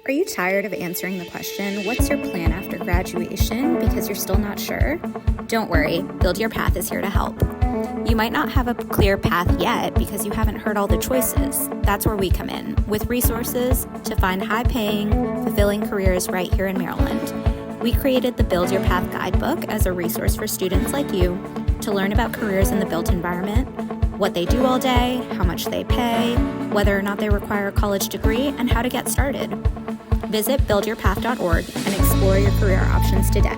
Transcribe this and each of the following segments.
Are you tired of answering the question, what's your plan after graduation, because you're still not sure? Don't worry, Build Your Path is here to help. You might not have a clear path yet because you haven't heard all the choices. That's where we come in, with resources to find high-paying, fulfilling careers right here in Maryland. We created the Build Your Path guidebook as a resource for students like you to learn about careers in the built environment, what they do all day, how much they pay, whether or not they require a college degree, and how to get started. Visit buildyourpath.org and explore your career options today.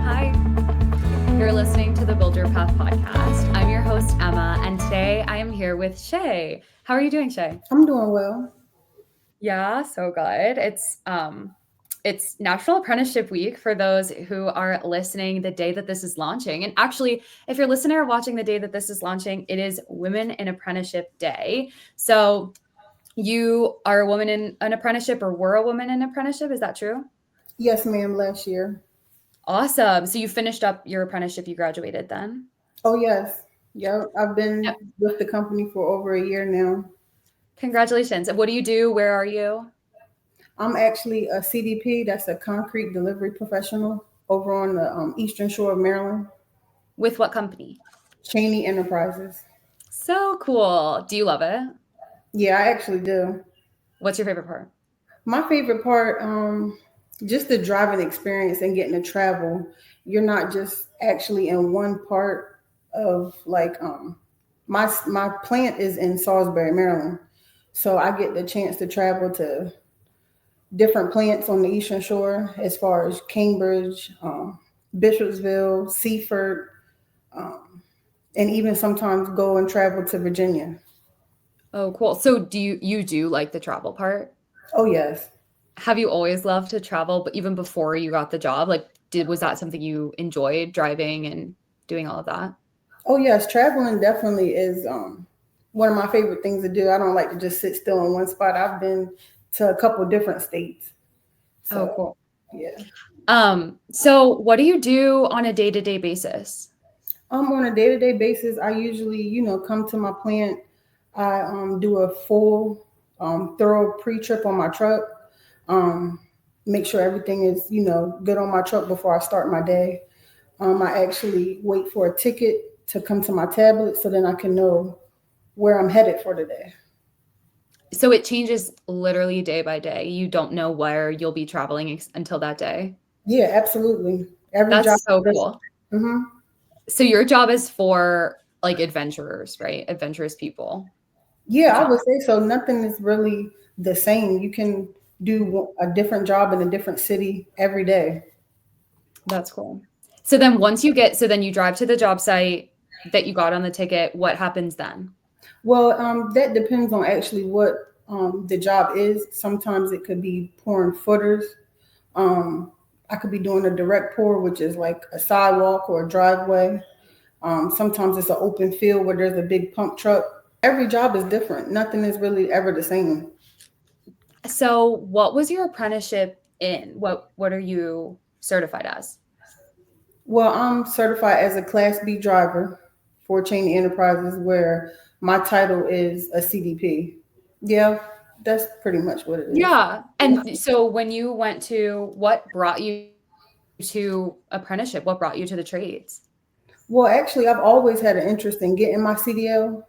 Hi, you're listening to the Build Your Path podcast. I'm your host, Emma, and today I am here with Shay. How are you doing, Shay? I'm doing well. Yeah, so good. It's National Apprenticeship Week for those who are listening the day that this is launching. And actually, if you're listening or watching the day that this is launching, it is Women in Apprenticeship Day. So you are a woman in an apprenticeship, or were a woman in apprenticeship. Is that true? Yes, ma'am, last year. Awesome. So you finished up your apprenticeship, you graduated then? Oh, yes. Yeah, I've been with the company for over a year now. Congratulations. What do you do? Where are you? I'm actually a CDP, that's a concrete delivery professional over on the Eastern Shore of Maryland. With what company? Chaney Enterprises. So cool. Do you love it? Yeah, I actually do. What's your favorite part? My favorite part, just the driving experience and getting to travel. You're not just actually in one part of my plant is in Salisbury, Maryland. So I get the chance to travel to different plants on the Eastern Shore, as far as Cambridge, Bishopsville, Seaford, and even sometimes go and travel to Virginia. Oh, cool. So do you do like the travel part? Oh, yes. Have you always loved to travel, but even before you got the job? Was that something you enjoyed, driving and doing all of that? Oh, yes. Traveling definitely is one of my favorite things to do. I don't like to just sit still in one spot. I've been to a couple different states. So, oh, cool. Yeah. So what do you do on a day-to-day basis? On a day-to-day basis, I usually, come to my plant. I do a full, thorough pre-trip on my truck. Make sure everything is, good on my truck before I start my day. I actually wait for a ticket to come to my tablet so then I can know where I'm headed for the day. So it changes literally day by day. You don't know where you'll be traveling until that day. Yeah, absolutely. That's so cool. Mm-hmm. So your job is for adventurers, right? Adventurous people. Yeah, I would say so. Nothing is really the same. You can do a different job in a different city every day. That's cool. So then then you drive to the job site that you got on the ticket. What happens then? Well, that depends on actually what the job is. Sometimes it could be pouring footers. I could be doing a direct pour, which is like a sidewalk or a driveway. Sometimes it's an open field where there's a big pump truck. Every job is different. Nothing is really ever the same. So what was your apprenticeship in? What are you certified as? Well, I'm certified as a Class B driver for Chaney Enterprises, where my title is a CDP. Yeah, that's pretty much what it is. Yeah. And so when you what brought you to apprenticeship? What brought you to the trades? Well, actually, I've always had an interest in getting my CDL.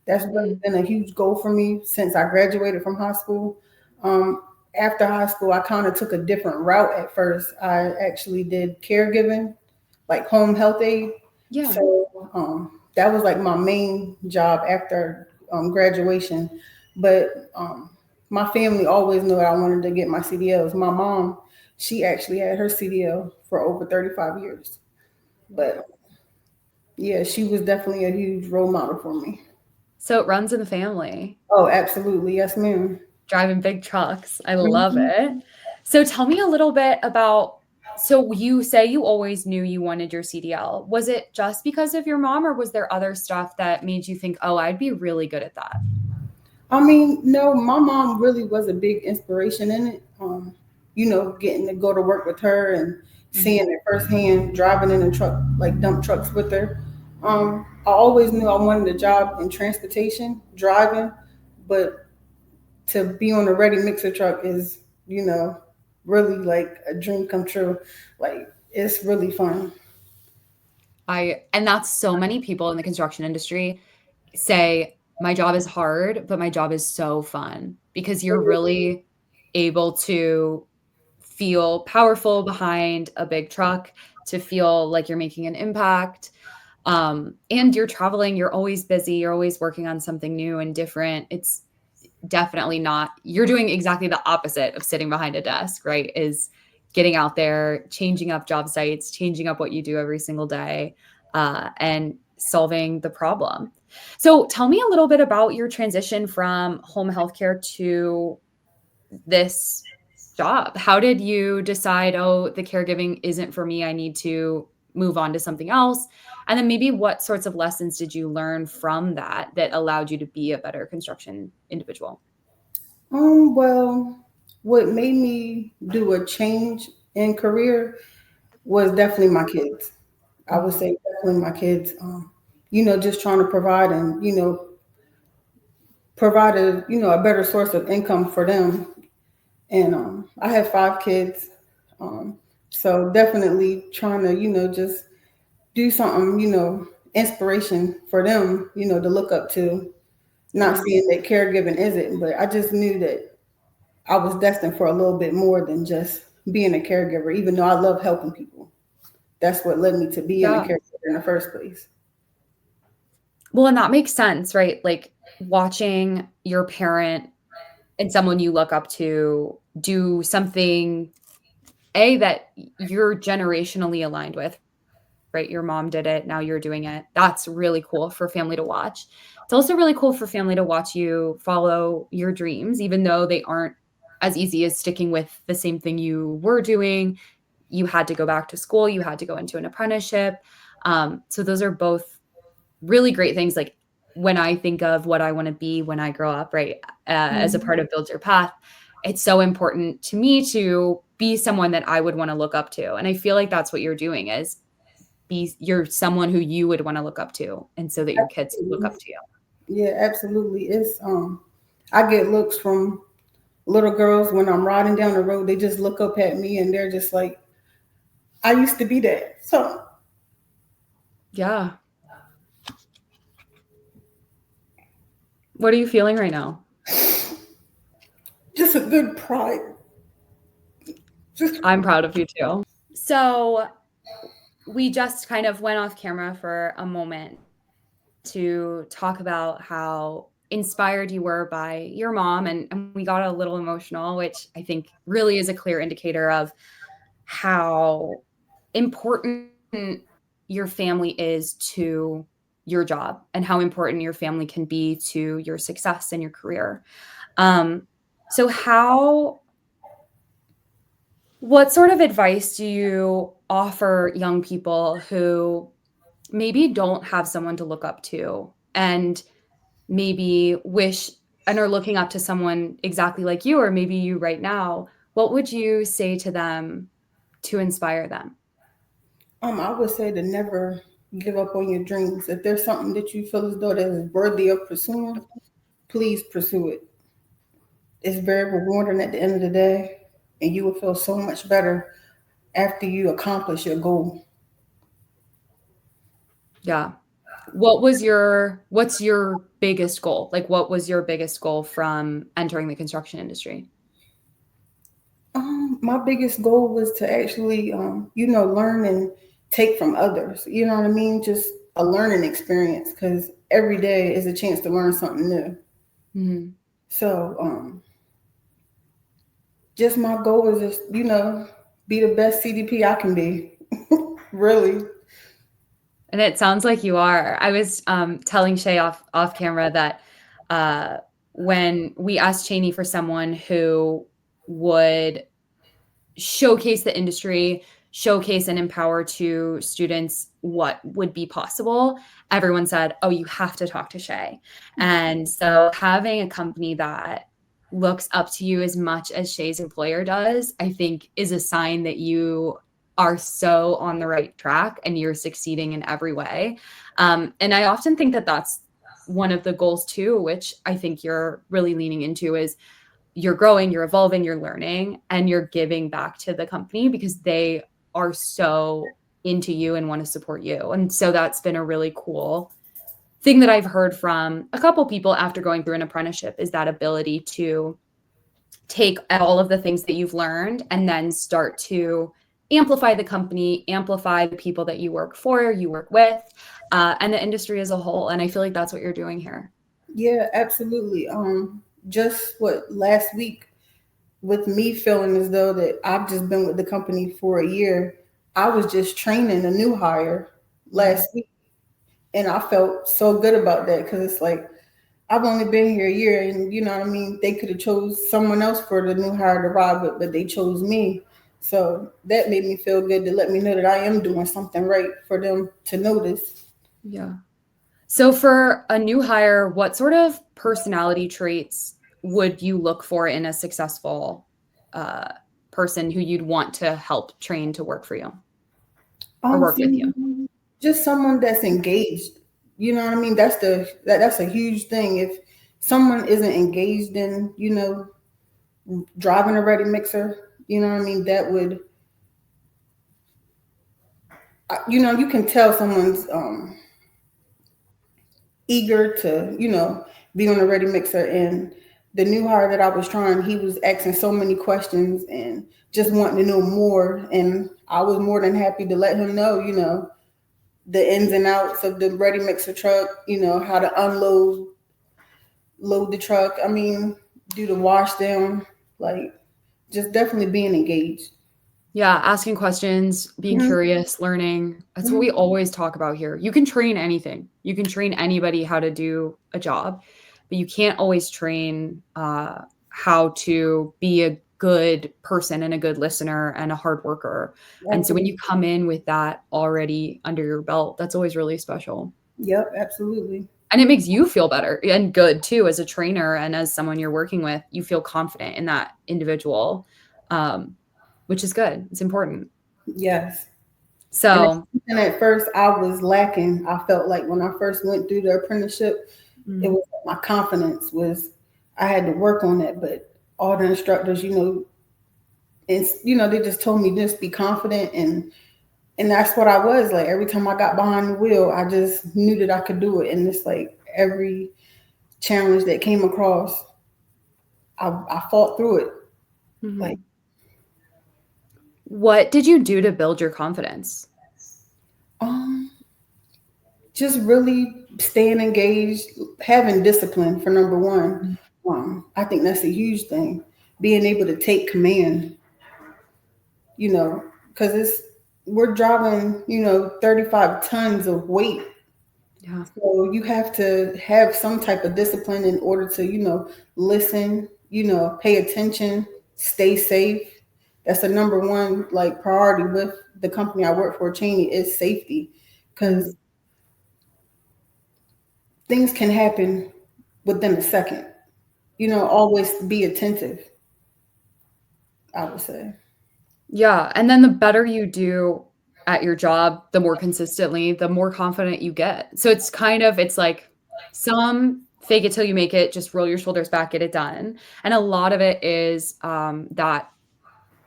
That's really been a huge goal for me since I graduated from high school. After high school, I kind of took a different route at first. I actually did caregiving, like home health aid. Yeah. So that was like my main job after graduation. But my family always knew I wanted to get my CDLs. My mom, she actually had her CDL for over 35 years. But yeah, she was definitely a huge role model for me. So it runs in the family. Oh, absolutely. Yes, ma'am. Driving big trucks. I love it. So tell me a little bit about, so you say you always knew you wanted your CDL. Was it just because of your mom, or was there other stuff that made you think, oh, I'd be really good at that? I mean, no, my mom really was a big inspiration in it. Getting to go to work with her and seeing it firsthand, driving in a truck, like dump trucks with her. I always knew I wanted a job in transportation, driving, but to be on a ready mixer truck is, really like a dream come true. Like it's really fun. And that's so many people in the construction industry say, my job is hard, but my job is so fun because you're really able to feel powerful behind a big truck, to feel like you're making an impact. And you're traveling, you're always busy, you're always working on something new and different. It's definitely not, you're doing exactly the opposite of sitting behind a desk, right? Is getting out there, changing up job sites, changing up what you do every single day, and solving the problem. So tell me a little bit about your transition from home healthcare to this job. How did you decide, oh, the caregiving isn't for me, I need to move on to something else? And then maybe what sorts of lessons did you learn from that allowed you to be a better construction individual? Well, what made me do a change in career was definitely my kids. I would say definitely my kids. Just trying to provide and provide a better source of income for them. And I have 5 kids, so definitely trying to just do something inspiration for them to look up to. Not saying that caregiving isn't, but I just knew that I was destined for a little bit more than just being a caregiver, even though I love helping people. That's what led me to being a caregiver in the first place. Well, and that makes sense, right? Like watching your parent and someone you look up to do something that you're generationally aligned with, right? Your mom did it, now you're doing it. That's really cool for family to watch. It's also really cool for family to watch you follow your dreams, even though they aren't as easy as sticking with the same thing you were doing. You had to go back to school, you had to go into an apprenticeship. So those are both really great things. Like when I think of what I want to be when I grow up, right, as a part of Build Your Path, it's so important to me to be someone that I would want to look up to. And I feel like that's what you're doing is you're someone who you would want to look up to, and so that your kids look up to you. Yeah, absolutely. It's I get looks from little girls when I'm riding down the road. They just look up at me and they're just like, I used to be that. So yeah. What are you feeling right now? just a good pride. I'm proud of you too. So we just kind of went off camera for a moment to talk about how inspired you were by your mom, and we got a little emotional, which I think really is a clear indicator of how important your family is to your job and how important your family can be to your success in your career. So what sort of advice do you offer young people who maybe don't have someone to look up to and maybe wish and are looking up to someone exactly like you, or maybe you right now? What would you say to them to inspire them? I would say to never give up on your dreams. If there's something that you feel as though that is worthy of pursuing, please pursue it. It's very rewarding at the end of the day, and you will feel so much better after you accomplish your goal. Yeah. What's your biggest goal? Like, what was your biggest goal from entering the construction industry? My biggest goal was to actually, learn and take from others. You know what I mean? Just a learning experience, because every day is a chance to learn something new. Mm-hmm. So, just my goal is just, be the best CDP I can be. Really. And it sounds like you are. I was telling Shay off camera that when we asked Chaney for someone who would showcase the industry, showcase and empower to students what would be possible, everyone said, oh, you have to talk to Shay. And so having a company that looks up to you as much as Shay's employer does, I think is a sign that you are so on the right track and you're succeeding in every way. And I often think that that's one of the goals too, which I think you're really leaning into, is you're growing, you're evolving, you're learning, and you're giving back to the company because they are so into you and want to support you. And so that's been a really cool thing that I've heard from a couple people after going through an apprenticeship, is that ability to take all of the things that you've learned and then start to amplify the company, amplify the people that you work for, you work with, and the industry as a whole. And I feel like that's what you're doing here. Yeah, absolutely. Just last week, with me feeling as though that I've just been with the company for a year, I was just training a new hire last week, and I felt so good about that because it's like I've only been here a year, and you know what I mean. They could have chose someone else for the new hire to ride with, but they chose me. So that made me feel good to let me know that I am doing something right for them to notice. Yeah. So for a new hire, what sort of personality traits would you look for in a successful person who you'd want to help train to work for you or work with you? Just someone that's engaged. You know what I mean? That's a huge thing. If someone isn't engaged in, driving a ready mixer, you know what I mean? That would, you can tell someone's eager to, be on a ready mixer. And the new hire that I was trying, he was asking so many questions and just wanting to know more. And I was more than happy to let him know, the ins and outs of the ready mixer truck, how to load the truck. I mean, do the wash down, like just definitely being engaged. Yeah, asking questions, being curious, learning. That's what we always talk about here. You can train anything. You can train anybody how to do a job, but you can't always train how to be a good person and a good listener and a hard worker. Absolutely. And so when you come in with that already under your belt, that's always really special. Yep, absolutely. And it makes you feel better and good too as a trainer and as someone you're working with. You feel confident in that individual. Which is good. It's important. Yes. So, and at first I was lacking. I felt like when I first went through the apprenticeship, it was my confidence I had to work on that. But all the instructors, they just told me just be confident, and that's what I was like. Every time I got behind the wheel, I just knew that I could do it. And it's like every challenge that came across, I fought through it. Like, what did you do to build your confidence? Just really staying engaged, having discipline for number one. I think that's a huge thing. Being able to take command, because we're driving, 35 tons of weight. Yeah. So you have to have some type of discipline in order to, listen, pay attention, stay safe. That's the number one priority with the company I work for, Chaney, is safety, because things can happen within a second. Always be attentive, I would say. Yeah. And then the better you do at your job, the more consistently, the more confident you get. So it's like some fake it till you make it, just roll your shoulders back, get it done. And a lot of it is that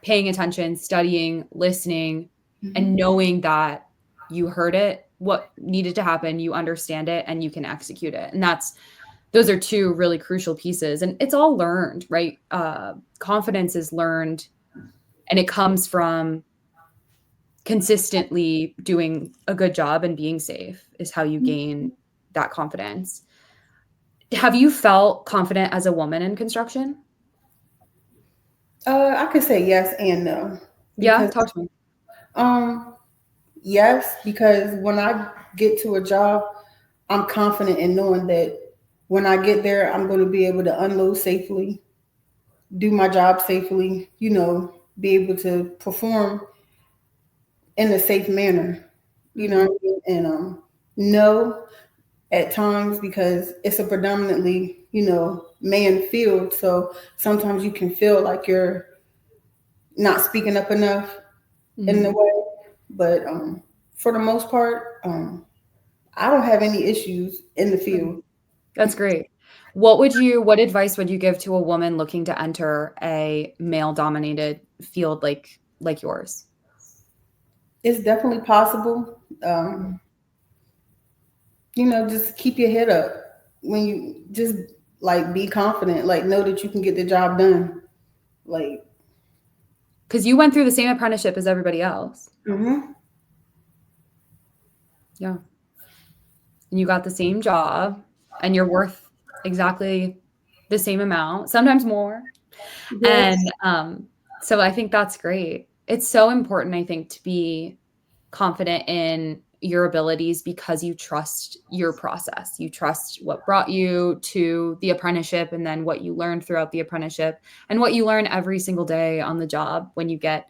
paying attention, studying, listening, and knowing that you heard it, what needed to happen, you understand it, and you can execute it. And those are two really crucial pieces. And it's all learned, right? Confidence is learned, and it comes from consistently doing a good job and being safe is how you gain that confidence. Have you felt confident as a woman in construction? I could say yes and no. Yeah, talk to me. Yes, because when I get to a job, I'm confident in knowing that when I get there, I'm going to be able to unload safely, do my job safely, be able to perform in a safe manner, and no at times, because it's a predominantly, man field. So sometimes you can feel like you're not speaking up enough in the way, but for the most part, I don't have any issues in the field. That's great. What advice would you give to a woman looking to enter a male dominated field like yours? It's definitely possible. Just keep your head up when you just like be confident, like know that you can get the job done. Like, because you went through the same apprenticeship as everybody else. mm-hmm. Yeah. And you got the same job and you're worth exactly the same amount, sometimes more. Yes. And so I think that's great. It's so important, I think, to be confident in your abilities because you trust your process. You trust what brought you to the apprenticeship and then what you learned throughout the apprenticeship and what you learn every single day on the job when you get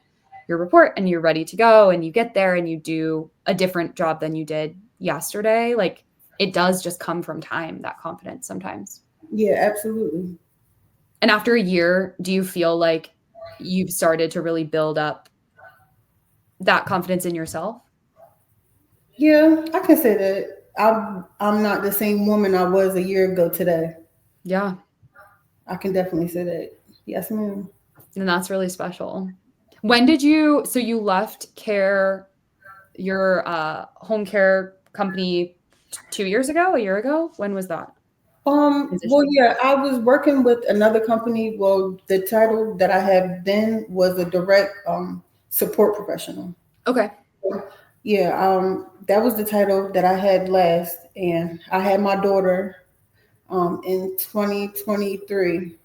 your report and you're ready to go and you get there and you do a different job than you did yesterday. Like it does just come from time, that confidence sometimes. Yeah, absolutely. And after a year, do you feel like you've started to really build up that confidence in yourself? Yeah, I can say that. I'm not the same woman I was a year ago today. Yeah. I can definitely say that. Yes, ma'am. And that's really special. So you left your home care company 2 years ago, a year ago? When was that? Well, yeah, I was working with another company. Well, the title that I had then was a direct support professional. Okay. Yeah, that was the title that I had last, and I had my daughter in 2023.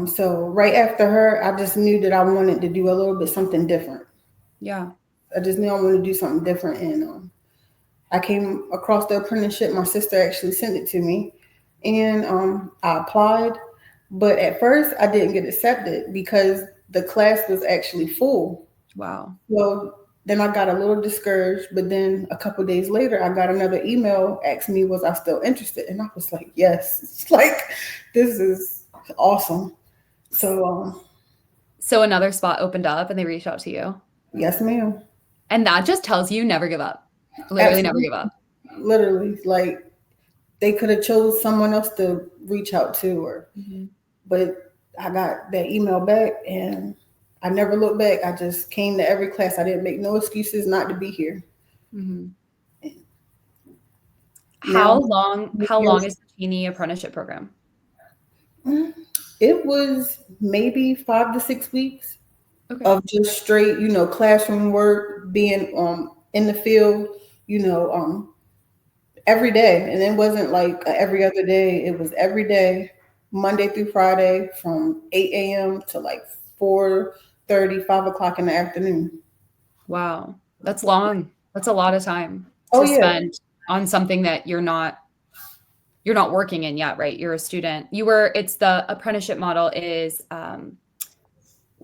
So right after her, I just knew that I wanted to do a little bit something different. Yeah. I just knew I wanted to do something different, and I came across the apprenticeship. My sister actually sent it to me, and I applied. But at first, I didn't get accepted because the class was actually full. Wow. Well, then I got a little discouraged. But then a couple of days later, I got another email asking me, was I still interested? And I was like, yes. It's like, this is awesome. So another spot opened up and they reached out to you. Yes, ma'am. And that just tells you never give up. Literally never give up. Literally, like they could have chose someone else to reach out to, but I got that email back and I never looked back. I just came to every class. I didn't make no excuses not to be here. Mm-hmm. Now, How long is the Chaney apprenticeship program? It was maybe 5 to 6 weeks Okay. of just straight, classroom work, being in the field, every day. And it wasn't like every other day. It was every day, Monday through Friday from 8 a.m. to like 4:30, 5 o'clock in the afternoon. Wow. That's long. That's a lot of time Oh, to yeah. spend on something that you're not working in yet, right? You're a student. It's the apprenticeship model is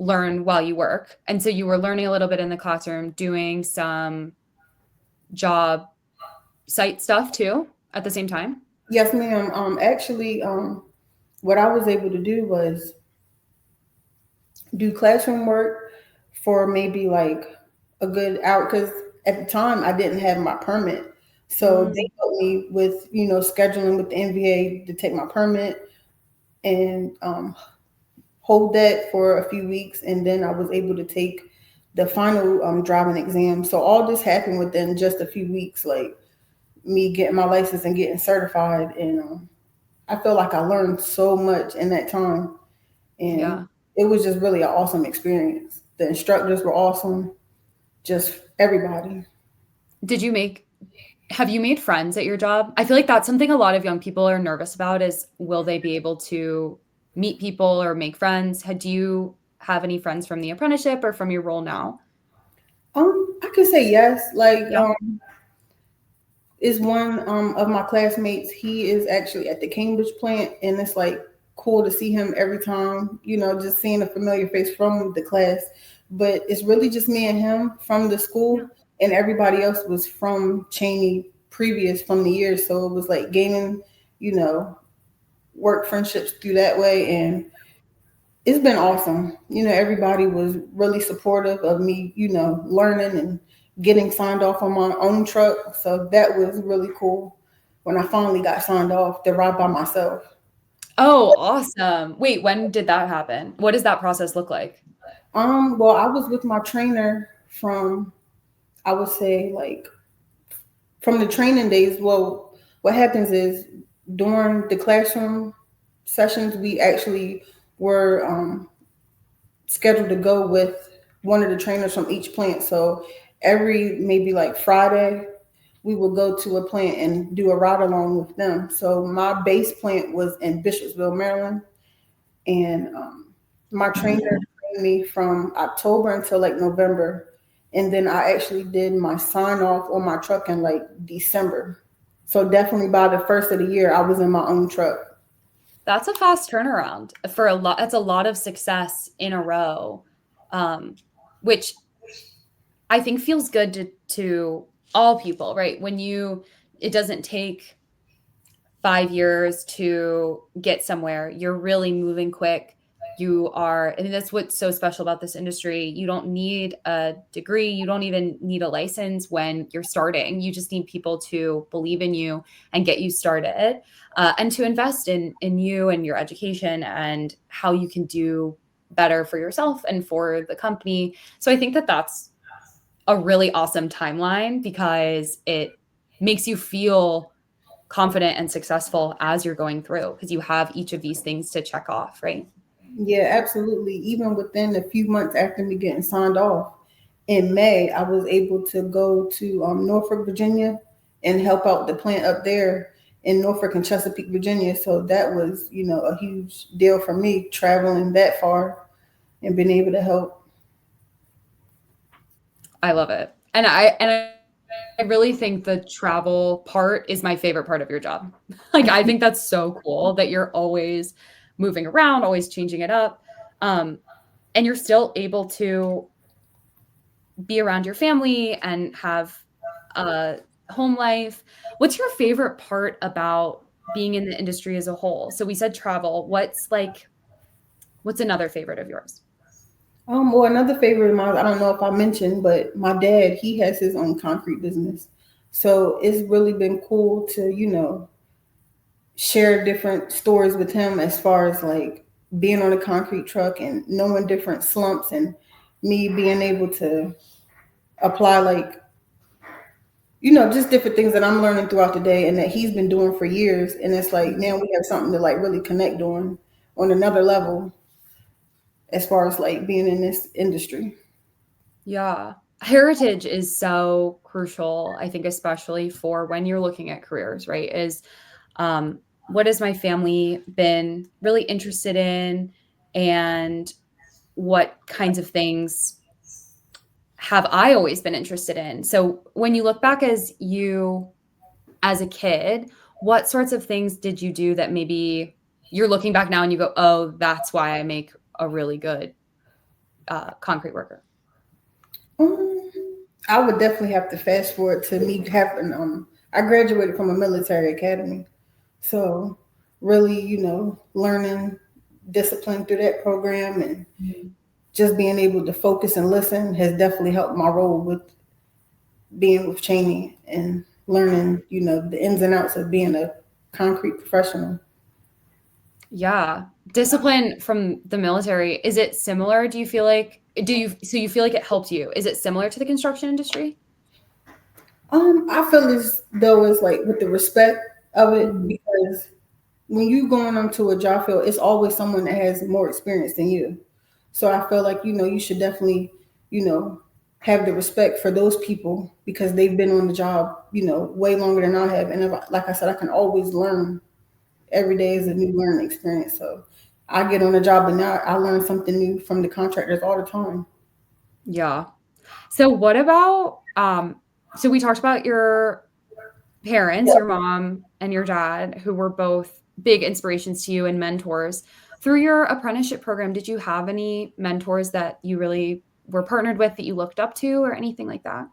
learn while you work. And so you were learning a little bit in the classroom, doing some job site stuff too at the same time. Yes, ma'am. Actually, what I was able to do was do classroom work for maybe like a good hour, because at the time I didn't have my permit. So they helped me with, scheduling with the NVA to take my permit and hold that for a few weeks. And then I was able to take the final driving exam. So all this happened within just a few weeks, like me getting my license and getting certified. And I feel like I learned so much in that time. And it was just really an awesome experience. The instructors were awesome. Just everybody. Have you made friends at your job? I feel like that's something a lot of young people are nervous about is will they be able to meet people or make friends? Do you have any friends from the apprenticeship or from your role now? I could say yes. Like, is one of my classmates. He is actually at the Cambridge plant, and it's like cool to see him every time, just seeing a familiar face from the class. But it's really just me and him from the school, and everybody else was from Chaney previous from the year. So it was like gaining, work friendships through that way. And it's been awesome. Everybody was really supportive of me, learning and getting signed off on my own truck. So that was really cool. when I finally got signed off to ride by myself. Oh, awesome. Wait, when did that happen? What does that process look like? Well, I was with my trainer from, I would say, like, from the training days. Well, what happens is during the classroom sessions, we actually were scheduled to go with one of the trainers from each plant. So every maybe like Friday, we would go to a plant and do a ride along with them. So my base plant was in Bishopsville, Maryland, and my trainer trained me from October until like November, and then I actually did my sign off on my truck in like December. So definitely by the first of the year, I was in my own truck. That's a fast turnaround for a lot. That's a lot of success in a row, which I think feels good to all people, right? It doesn't take 5 years to get somewhere. You're really moving quick. And that's what's so special about this industry. You don't need a degree. You don't even need a license when you're starting. You just need people to believe in you and get you started, and to invest in you and your education and how you can do better for yourself and for the company. So I think that that's a really awesome timeline because it makes you feel confident and successful as you're going through because you have each of these things to check off, right? Yeah, absolutely. Even within a few months after me getting signed off in May, I was able to go to Norfolk, Virginia, and help out the plant up there in Norfolk and Chesapeake, Virginia. So that was, a huge deal for me traveling that far and being able to help. I love it. And I really think the travel part is my favorite part of your job. Like, I think that's so cool that you're always moving around, always changing it up. And you're still able to be around your family and have a home life. What's your favorite part about being in the industry as a whole? So we said travel. What's another favorite of yours? Well, another favorite of mine, I don't know if I mentioned, but my dad, he has his own concrete business. So it's really been cool to, share different stories with him as far as like being on a concrete truck and knowing different slumps and me being able to apply like, just different things that I'm learning throughout the day and that he's been doing for years. And it's like now we have something to like really connect on another level as far as like being in this industry. Yeah. Heritage is so crucial, I think, especially for when you're looking at careers, right? What has my family been really interested in, and what kinds of things have I always been interested in? So when you look back as a kid, what sorts of things did you do that maybe you're looking back now and you go, oh, that's why I make a really good concrete worker? I would definitely have to fast forward to me having, I graduated from a military academy. So really, learning discipline through that program and just being able to focus and listen has definitely helped my role with being with Chaney and learning, the ins and outs of being a concrete professional. Yeah. Discipline from the military, is it similar? Do you feel like it helped you? Is it similar to the construction industry? I feel as though it's like with the respect of it, because when you going onto a job field, it's always someone that has more experience than you. So I feel like, you should definitely, have the respect for those people because they've been on the job, way longer than I have. And like I said, I can always learn. Every day is a new learning experience. So I get on a job and now I learn something new from the contractors all the time. Yeah. So what about, so we talked about your parents, your mom and your dad, who were both big inspirations to you and mentors. Through your apprenticeship program, did you have any mentors that you really were partnered with that you looked up to or anything like that?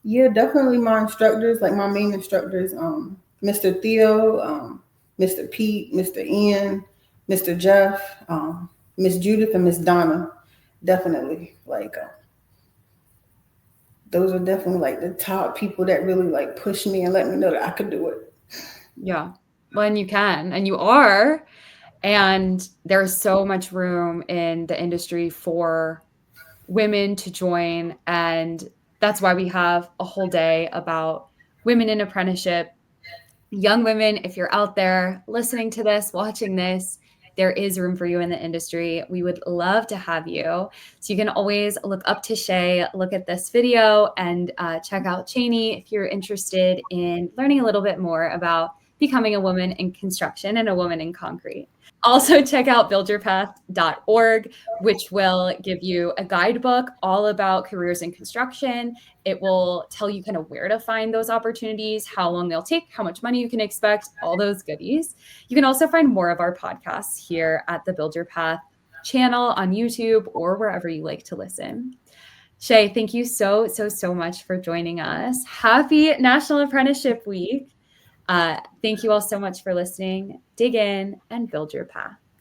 Yeah, definitely my instructors, like my main instructors, Mr. Theo, Mr. Pete, Mr. Ian, Mr. Jeff, Miss Judith, and Miss Donna. Definitely, like those are definitely like the top people that really like pushed me and let me know that I could do it. Yeah. When you can, and you are. And there's so much room in the industry for women to join. And that's why we have a whole day about women in apprenticeship. Young women, if you're out there listening to this, watching this, there is room for you in the industry. We would love to have you. So you can always look up to Shay, look at this video, and check out Chaney if you're interested in learning a little bit more about becoming a woman in construction and a woman in concrete. Also, check out buildyourpath.org, which will give you a guidebook all about careers in construction. It will tell you kind of where to find those opportunities, how long they'll take, how much money you can expect, all those goodies. You can also find more of our podcasts here at the Build Your Path channel on YouTube or wherever you like to listen. Shay, thank you so much for joining us. Happy National Apprenticeship Week. Thank you all so much for listening. Dig in and build your path.